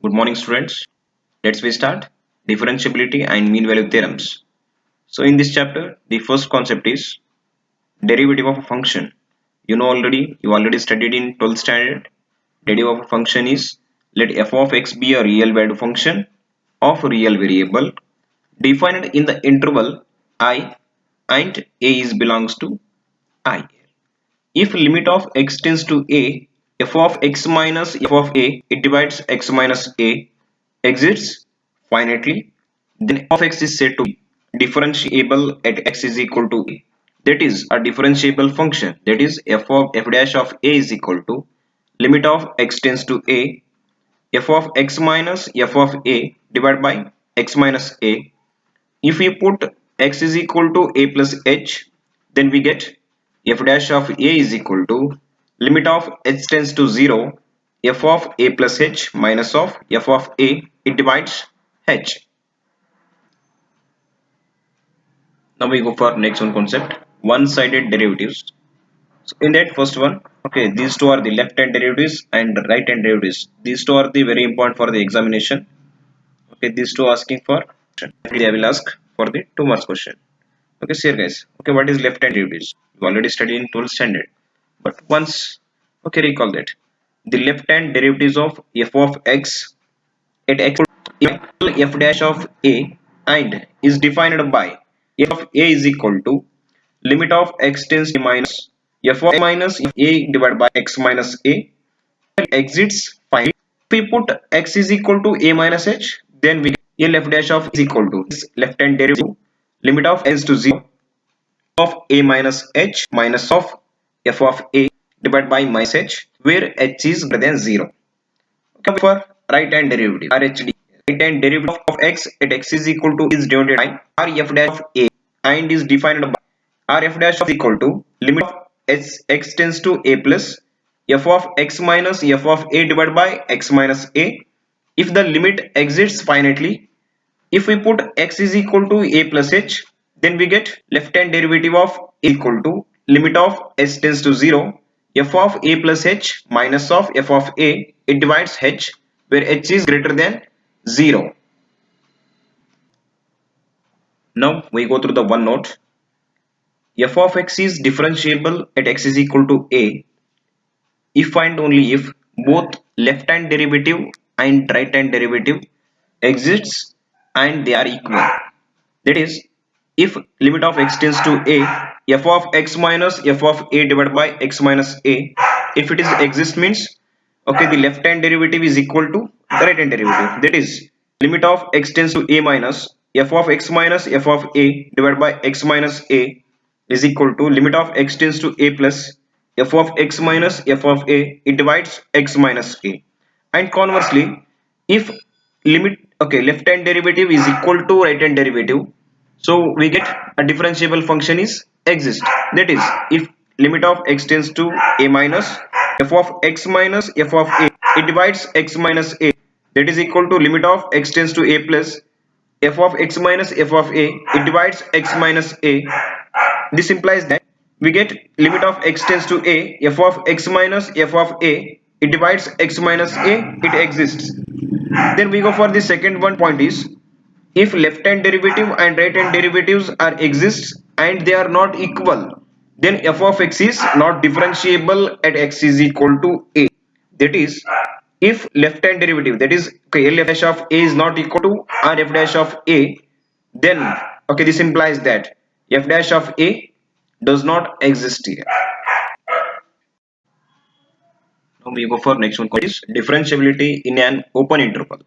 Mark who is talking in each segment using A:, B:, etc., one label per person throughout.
A: Good morning, students. Let's we start differentiability and mean value theorems. So in this chapter, the first concept is derivative of a function. You already studied in 12th standard. Derivative of a function is let f of x be a real valued function of a real variable defined in the interval I and a is belongs to I. If limit of x tends to a, f of x minus f of a, it divides x minus a, exists finitely, then f of x is said to be differentiable at x is equal to a. That is a differentiable function. That is f dash of a is equal to limit of x tends to a, f of x minus f of a divided by x minus a. If we put x is equal to a plus h, then we get f dash of a is equal to limit of h tends to 0 f of a plus h minus of f of a, it divides h. Now we go for next one concept, one-sided derivatives. So in that first one, okay, these two are the left hand derivatives and right hand derivatives. These two are the very important for the examination. Okay, these two asking for, I will ask for the 2 marks question. Okay, see here guys. Okay, what is left hand derivatives? You already studied in 12th standard. But once, okay, recall that. The left hand derivatives of f of x at x equal f dash of a and is defined by f of a is equal to limit of x tends to minus f of minus a divided by x minus a exits finally. If we put x is equal to a minus h, then we get a f dash of is equal to this left hand derivative limit of x to 0 of a minus h minus of f of a divided by minus h where h is greater than 0. Okay, for right hand derivative RHD, right hand derivative of x at x is equal to is denoted by rf dash of a and is defined by rf dash of equal to limit of x tends to a plus f of x minus f of a divided by x minus a if the limit exists finitely. If we put x is equal to a plus h, then we get left hand derivative of equal to limit of h tends to 0 f of a plus h minus of f of a, it divides h where h is greater than 0. Now we go through the one note. F of x is differentiable at x is equal to a if and only if both left hand derivative and right hand derivative exists and they are equal. That is, if limit of x tends to a, f of x minus f of a divided by x minus a, if it is exist means, okay, the left hand derivative is equal to the right hand derivative. That is, limit of x tends to a minus f of x minus f of a divided by x minus a is equal to limit of x tends to a plus f of x minus f of a, it divides x minus a. And conversely, if limit, okay, left hand derivative is equal to right hand derivative, so we get a differentiable function is exist. That is, if limit of x tends to a minus f of x minus f of a, it divides x minus a, that is equal to limit of x tends to a plus f of x minus f of a, it divides x minus a. This implies that we get limit of x tends to a, f of x minus f of a, it divides x minus a, it exists. Then we go for the second one point is, if left hand derivative and right hand derivatives are exists and they are not equal, then f of x is not differentiable at x is equal to a. That is, if left hand derivative, that is, okay, l f dash of a is not equal to r f dash of a, then, okay, this implies that f dash of a does not exist here. Now we go for next one, is differentiability in an open interval.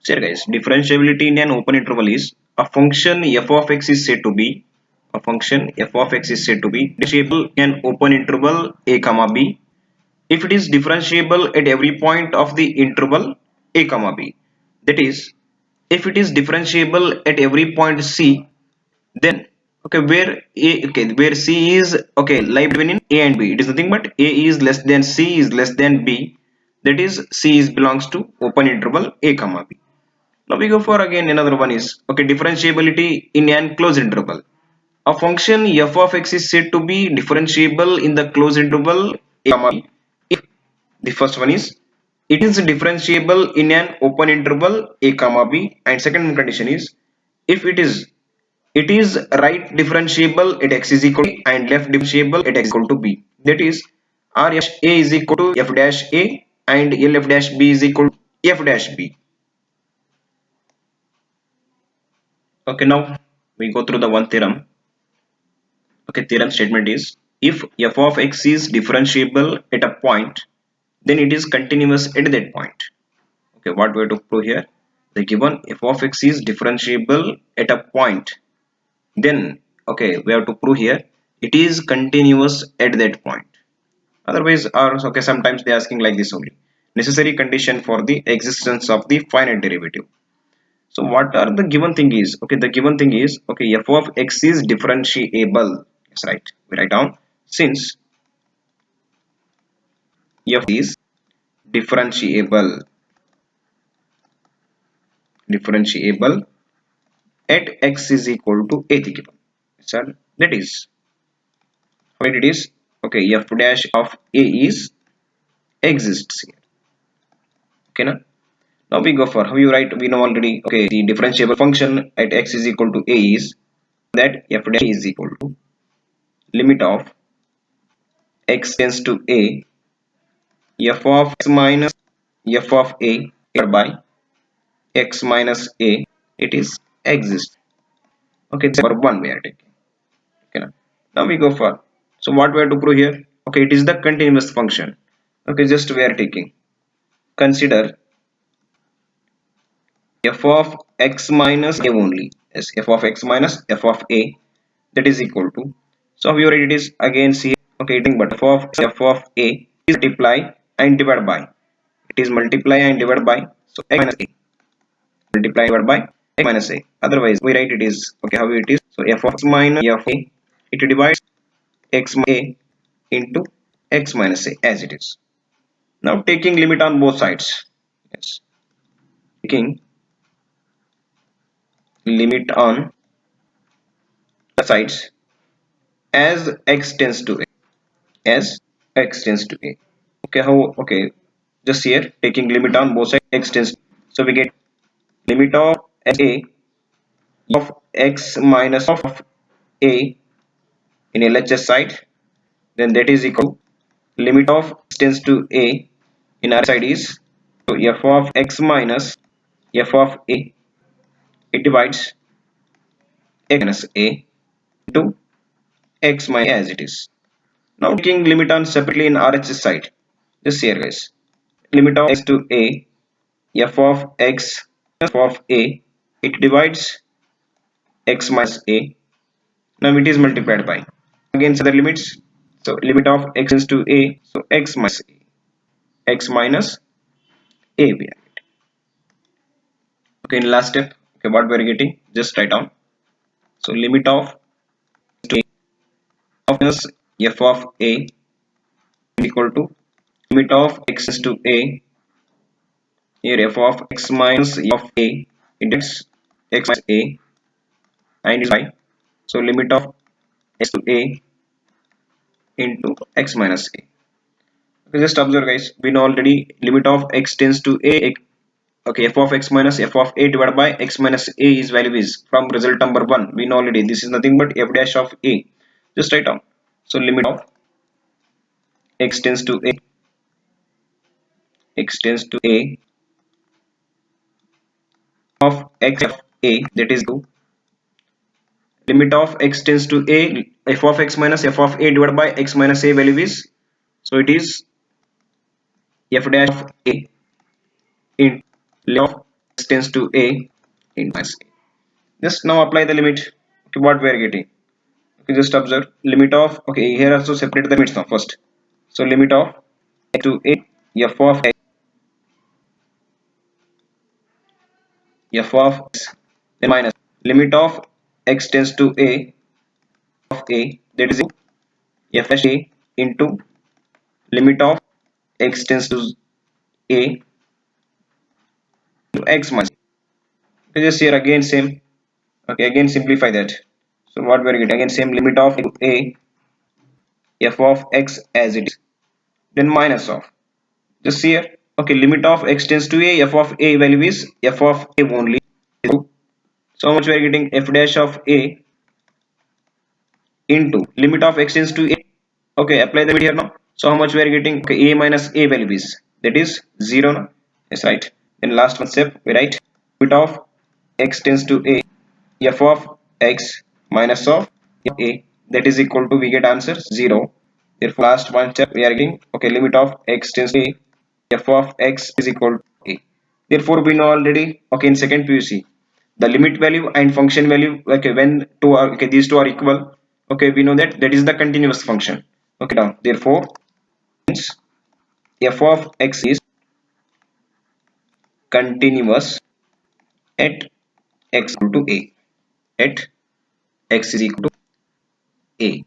A: So here guys, differentiability in an open interval is a function f of x is said to be differentiable in an open interval a comma b if it is differentiable at every point of the interval a comma b. That is, if it is differentiable at every point c, then, okay, where c is, okay, lie between in a and b, it is nothing but a is less than c is less than b, that is c is belongs to open interval a comma b. Now we go for again another one is, okay, differentiability in an closed interval. A function f of x is said to be differentiable in the closed interval a comma b if the first one is it is differentiable in an open interval a comma b, and second condition is if it is right differentiable at x is equal to a and left differentiable at x is equal to b. That is r f a is equal to f dash a and l f dash b is equal to f dash b. Okay, now we go through the one theorem. Okay, theorem statement is if f of x is differentiable at a point, then it is continuous at that point. Okay, what we have to prove here? The given f of x is differentiable at a point, then okay, we have to prove here it is continuous at that point. Otherwise, or okay, sometimes they are asking like this only. Necessary condition for the existence of the finite derivative. So what are the given thing is? Okay, the given thing is okay, f of x is differentiable. That's right. We write down since f is differentiable at x is equal to a the given. So that is what it is. Okay, f dash of a is exists here. Okay, now we go for how you write. We know already. Okay, the differentiable function at x is equal to a is that f dash is equal to limit of x tends to a f of x minus f of a divided by x minus a. It is exists. Okay, this is number one we are taking. Okay, now we go for. So what we have to prove here? Okay, it is the continuous function. Okay, just we are taking. Consider f of x minus a only. Yes, f of x minus f of a, that is equal to. So here it is again see. Okay, but f of a is multiply and divide by. It is multiply and divide by. So x minus a multiply and divide by x minus a. Otherwise we write it is okay how it is. So f of x minus f of a, it divides x a into x minus a as it is. Now taking limit on both sides. Yes, taking limit on the sides as x tends to a, as x tends to a. Okay, how? Okay, just here taking limit on both sides x tends to, so we get limit of a of x minus of a in LHS side, then that is equal to limit of x tends to a in our side is, so f of x minus f of a, it divides x minus a into x minus a as it is. Now taking limit on separately in RHS side, just here guys, limit of x to a f of x f of a, it divides x minus a. Now it is multiplied by against other limits, so limit of x is to a, so x minus a, x minus a we are getting. Okay, in last step, okay, what we are getting, just write down. So limit of to a of minus f of a equal to limit of x is to a, here f of x minus of a, it gets x minus a and is by, so limit of x to a into x minus a. Okay, just observe guys, we know already limit of x tends to a. Okay, f of x minus f of a divided by x minus a is value is from result number 1. We know already this is nothing but f dash of a. Just write down. So limit of x tends to a, x tends to a of x of a, that is to limit of x tends to a f of x minus f of a divided by x minus a value is, so it is f dash of a in limit of x tends to a in minus a. Just now apply the limit. Okay, what we are getting. Okay, just observe limit of, okay, here also separate the limits now first. So limit of x to a f of x, f of x, then minus limit of x tends to a of a, that is f dash a into limit of x tends to a to x minus. Okay, just here again same. Okay, again simplify that. So what we are getting again same limit of a f of x as it is, then minus of, just here okay, limit of x tends to a, f of a value is f of a only. So how much we are getting? F dash of a into limit of x tends to a. Okay, apply the limit here now. So how much we are getting? Okay, a minus a value is, that is 0 now. Yes, right. Then last one step we write limit of x tends to a, f of x minus of a, that is equal to, we get answer 0. Therefore last one step we are getting, okay, limit of x tends to a, f of x is equal to a. Therefore we know already, okay, in second PUC the limit value and function value, okay, when two are, okay, these two are equal, okay, we know that that is the continuous function. Okay, now therefore f of x is continuous at x equal to a, at x is equal to a.